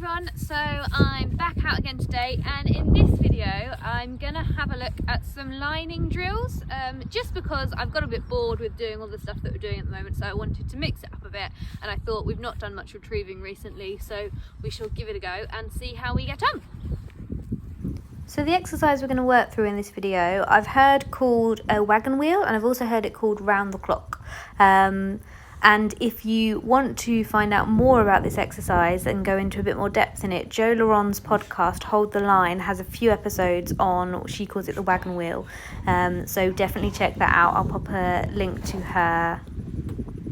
everyone, so I'm back out again today, and in this video I'm gonna have a look at some lining drills, just because I've got a bit bored with doing all the stuff that we're doing at the moment, so I wanted to mix it up a bit, and I thought we've not done much retrieving recently, so we shall give it a go and see how we get on. So the exercise we're going to work through in this video, I've heard called a wagon wheel, and I've also heard it called round the clock. And if you want to find out more about this exercise and go into a bit more depth in it, Jo Laurent's podcast, Hold the Line, has a few episodes on, she calls it the wagon wheel. So definitely check that out. I'll pop a link to her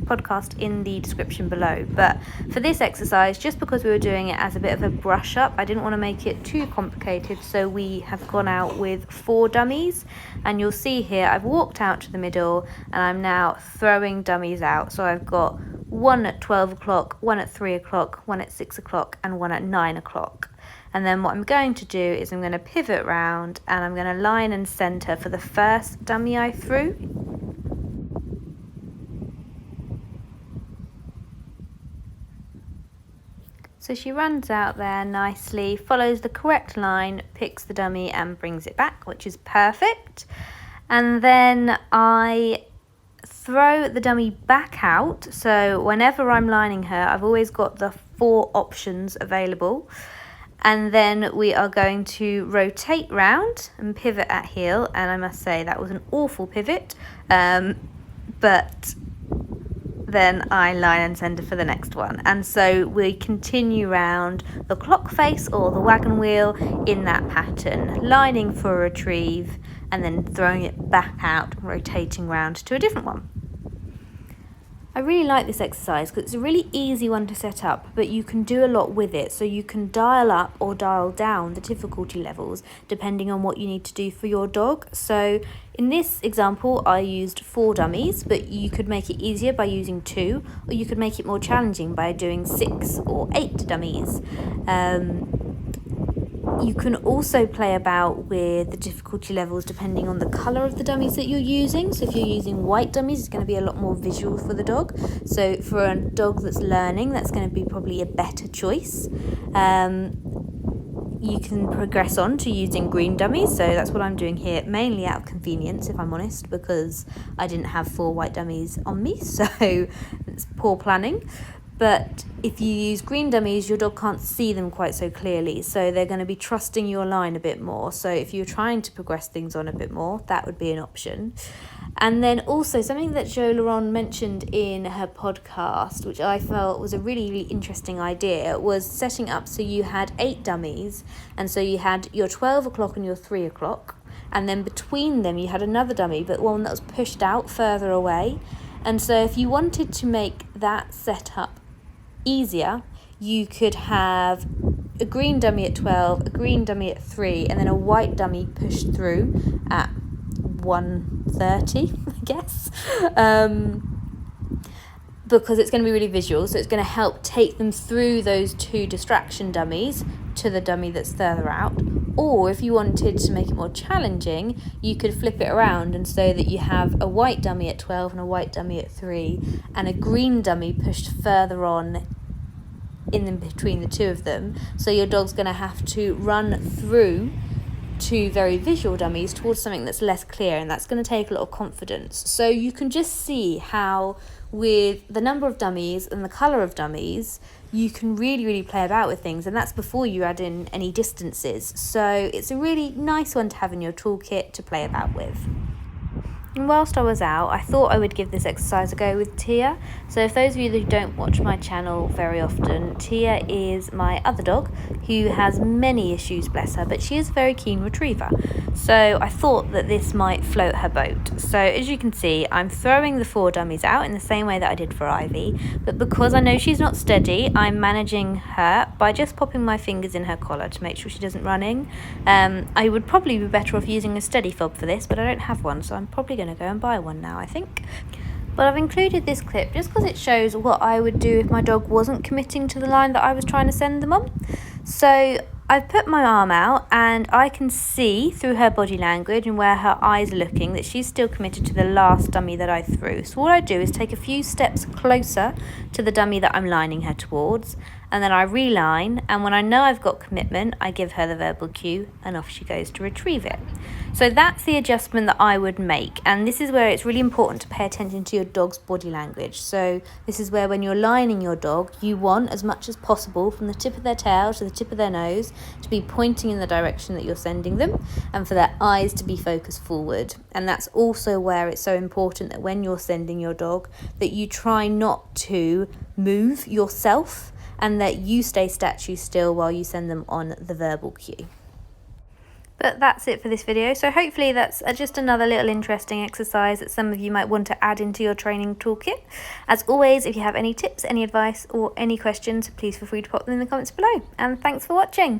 podcast in the description below. But for this exercise, just because we were doing it as a bit of a brush up, I didn't want to make it too complicated, so we have gone out with 4 dummies, and you'll see here I've walked out to the middle and I'm now throwing dummies out. So I've got one at 12 o'clock, one at 3 o'clock, one at 6 o'clock and one at 9 o'clock. And then what I'm going to do is I'm going to pivot round and I'm going to line and center for the first dummy I threw. So she runs out there nicely, follows the correct line, picks the dummy and brings it back, which is perfect. And then I throw the dummy back out. So whenever I'm lining her, I've always got the 4 options available. And then we are going to rotate round and pivot at heel. And I must say that was an awful pivot, but then I line and center for the next one. And so we continue round the clock face or the wagon wheel in that pattern, lining for a retrieve and then throwing it back out, rotating round to a different one. I really like this exercise because it's a really easy one to set up, but you can do a lot with it. So you can dial up or dial down the difficulty levels depending on what you need to do for your dog. So in this example, I used 4 dummies, but you could make it easier by using 2, or you could make it more challenging by doing 6 or 8 dummies. You can also play about with the difficulty levels depending on the colour of the dummies that you're using. So if you're using white dummies, it's going to be a lot more visual for the dog. So for a dog that's learning, that's going to be probably a better choice. You can progress on to using green dummies, so that's what I'm doing here, mainly out of convenience, if I'm honest, because I didn't have 4 white dummies on me, so it's poor planning. But if you use green dummies, your dog can't see them quite so clearly, so they're going to be trusting your line a bit more. So if you're trying to progress things on a bit more, that would be an option. And then also something that Jo Laurent mentioned in her podcast, which I felt was a really, really interesting idea, was setting up so you had 8 dummies, and so you had your 12 o'clock and your 3 o'clock, and then between them you had another dummy, but one that was pushed out further away. And so if you wanted to make that setup easier, you could have a green dummy at 12, a green dummy at 3, and then a white dummy pushed through at 1:30, I guess, because it's going to be really visual, so it's going to help take them through those 2 distraction dummies to the dummy that's further out. Or if you wanted to make it more challenging, you could flip it around, and so that you have a white dummy at 12 and a white dummy at 3 and a green dummy pushed further on in between the 2 of them. So your dog's going to have to run through 2 very visual dummies towards something that's less clear, and that's going to take a lot of confidence. So you can just see how with the number of dummies and the colour of dummies, you can really, really play about with things, and that's before you add in any distances. So it's a really nice one to have in your toolkit to play about with. And whilst I was out, I thought I would give this exercise a go with Tia. So if those of you who don't watch my channel very often, Tia is my other dog who has many issues, bless her, but she is a very keen retriever. So I thought that this might float her boat. So as you can see, I'm throwing the 4 dummies out in the same way that I did for Ivy, but because I know she's not steady, I'm managing her by just popping my fingers in her collar to make sure she doesn't running. I would probably be better off using a steady fob for this, but I don't have one, so I'm probably going to go and buy one now, I think. But I've included this clip just because it shows what I would do if my dog wasn't committing to the line that I was trying to send them on. So I've put my arm out and I can see through her body language and where her eyes are looking that she's still committed to the last dummy that I threw. So what I do is take a few steps closer to the dummy that I'm lining her towards, and then I reline, and when I know I've got commitment, I give her the verbal cue and off she goes to retrieve it. So that's the adjustment that I would make, and this is where it's really important to pay attention to your dog's body language. So this is where when you're lining your dog, you want as much as possible from the tip of their tail to the tip of their nose to be pointing in the direction that you're sending them, and for their eyes to be focused forward. And that's also where it's so important that when you're sending your dog, that you try not to move yourself and that you stay statue still while you send them on the verbal cue. But that's it for this video. So hopefully that's just another little interesting exercise that some of you might want to add into your training toolkit. As always, if you have any tips, any advice or any questions, please feel free to pop them in the comments below. And thanks for watching.